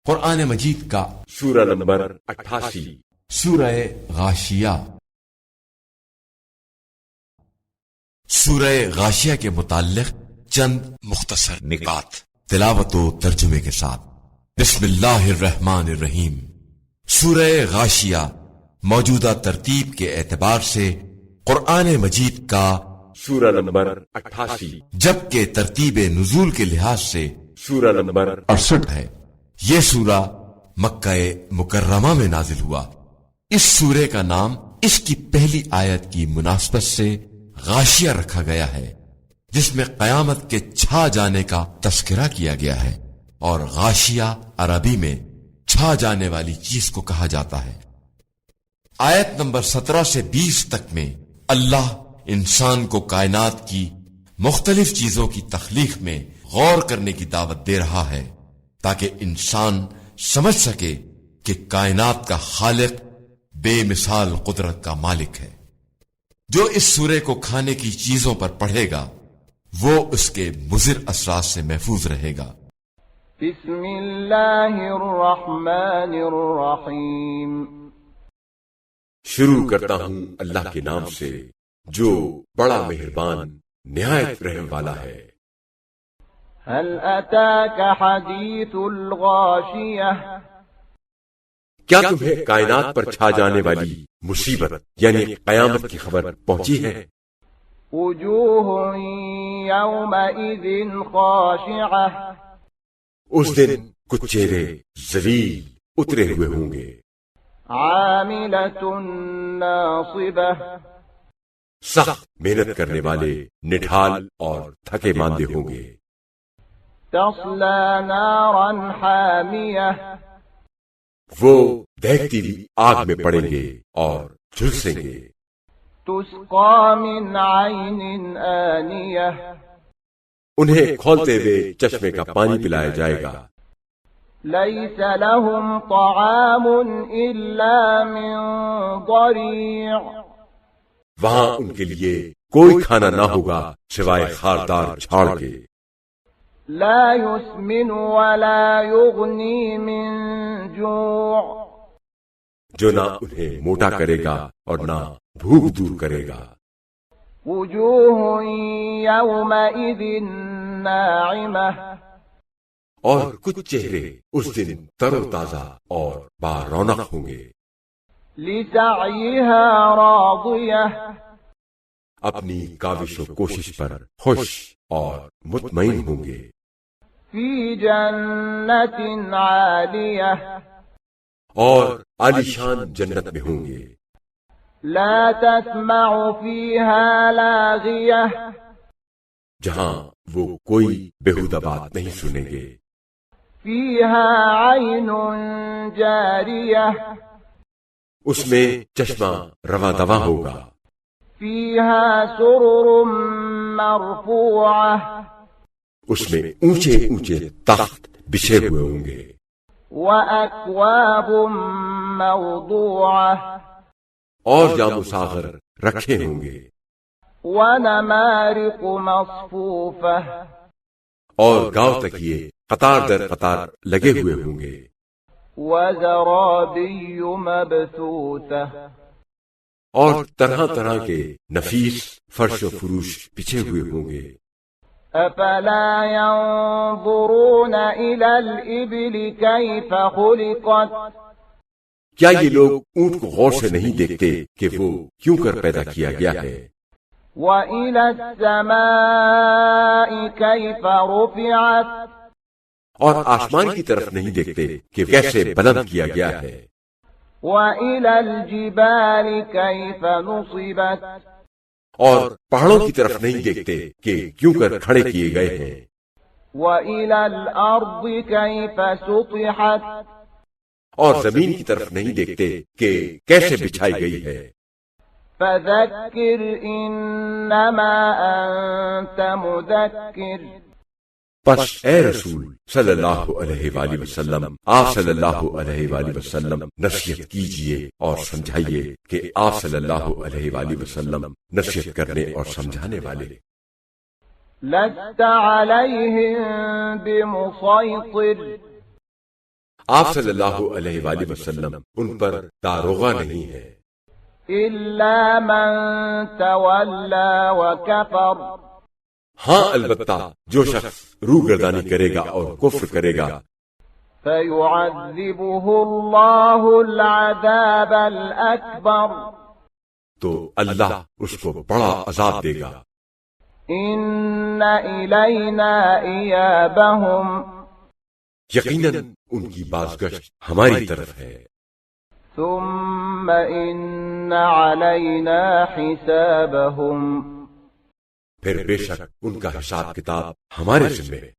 قرآن مجید کا سورہ نمبر 88 سورہ غاشیہ۔ سورہ غاشیہ کے متعلق چند مختصر نکات تلاوت و ترجمے کے ساتھ۔ بسم اللہ الرحمن الرحیم۔ سورہ غاشیہ موجودہ ترتیب کے اعتبار سے قرآن مجید کا سورہ نمبر 88 جبکہ ترتیب نزول کے لحاظ سے سورہ نمبر 68 ہے۔ یہ سورہ مکہ مکرمہ میں نازل ہوا۔ اس سورے کا نام اس کی پہلی آیت کی مناسبت سے غاشیہ رکھا گیا ہے، جس میں قیامت کے چھا جانے کا تذکرہ کیا گیا ہے، اور غاشیہ عربی میں چھا جانے والی چیز کو کہا جاتا ہے۔ آیت نمبر 17 سے 20 تک میں اللہ انسان کو کائنات کی مختلف چیزوں کی تخلیق میں غور کرنے کی دعوت دے رہا ہے، تاکہ انسان سمجھ سکے کہ کائنات کا خالق بے مثال قدرت کا مالک ہے۔ جو اس سورے کو کھانے کی چیزوں پر پڑھے گا وہ اس کے مضر اثرات سے محفوظ رہے گا۔ بسم اللہ الرحمن الرحیم۔ شروع کرتا ہوں اللہ کے نام سے جو بڑا مہربان نہایت رحم والا ہے۔ هل اتاك حدیث الغاشیہ؟ کیا تمہیں کائنات پر چھا جانے والی مصیبت یعنی قیامت کی خبر پہنچی ہے؟ وجوہ یومئذ خاشعہ، اس دن کچھ چہرے ذلیل اترے ہوئے ہوں گے، عاملۃ ناصبہ، سخت محنت کرنے والے نڈھال اور تھکے ماندے ہوں گے۔ تصلی نارا حامیہ، وہ دہتی ہوئی آگ میں پڑیں گے اور جھلسیں گے۔ تسقى من عین آنیہ، انہیں کھولتے ہوئے چشمے کا پانی پلایا جائے گا۔ لیس لهم طعام الا من ضریع، وہاں ان کے لیے کوئی کھانا نہ ہوگا سوائے خاردار جھاڑ کے۔ لا يسمن ولا يغنی من جوع، جو نہ انہیں موٹا کرے گا اور نہ بھوک دور کرے گا۔ وجوہ یومئذ ناعمہ، اور کچھ چہرے اس دن تر و تازہ اور بارونق ہوں گے۔ لسعیہا راضیہ، اپنی کاوش و کوشش پر خوش اور مطمئن ہوں گے۔ فی جنت عالیہ، اور عالیشان جنت میں ہوں گے۔ لا تسمع فیہا لاغیہ، جہاں وہ کوئی بیہودہ بات نہیں سنیں گے۔ فیہا عین جاریہ، اس میں چشمہ رواں دواں ہوگا۔ فیہا سرر مرفوعہ، اس میں اونچے اونچے تخت بچھے ہوئے ہوں گے۔ وَأَكْوَابٌ مَّوْضُوعَةٌ، اور جام ساغر رکھے ہوں گے۔ وَنَمَارِقُ مَصْفُوفَةٌ، اور گاؤں تکیے قطار در قطار لگے ہوئے ہوں گے۔ وَزَرَابِيُّ مَبْثُوثَةٌ، اور طرح طرح کے نفیس فرش و فروش بچھے ہوئے ہوں گے۔ أَفَلَا يَنظُرُونَ إِلَى الْإِبِلِ كَيْفَ خُلِقَتْ، کیا یہ لوگ اونٹ کو غور سے نہیں دیکھتے کہ وہ کیوں کر پیدا کیا گیا ہے؟ وَإِلَى السَّمَاءِ كَيْفَ رُفِعَتْ، اور آسمان کی طرف نہیں دیکھتے کہ کیسے بلند کیا گیا ہے۔ وَإِلَى الْجِبَالِ كَيْفَ نُصِبَتْ، اور پہاڑوں کی طرف نہیں دیکھتے کہ کیوں کر کھڑے کیے گئے ہیں۔ وَإِلَى الْأَرْضِ كَيْفَ سُطِحَتْ، اور زمین کی طرف نہیں دیکھتے کہ کیسے بچھائی گئی ہے۔ فَذَكِّرْ إِنَّمَا أَنْتَ مُذَكِّرٌ، پس اے رسول صلی اللہ علیہ وآلہ وسلم، آپ صلی اللہ علیہ وآلہ وسلم نصیحت کیجئے اور سمجھائیے کہ آپ صلی اللہ علیہ وآلہ وسلم نصیحت کرنے اور سمجھانے والے۔ لست علیہم بمسیطر، آپ صلی اللہ علیہ وآلہ وسلم ان پر داروغہ نہیں ہے إلا من تولى وكفر ہاں البتہ جو شخص روگردانی کرے گا اور کفر کرے گا فيعذبه الله العذاب الأكبر تو اللہ اس کو بڑا عذاب دے گا إن إلينا إيابهم یقیناً ان کی بازگشت ہماری طرف ہے ثم إن علينا حسابهم پھر بے شک ان کا حساب کتاب ہمارے ذمہ ہے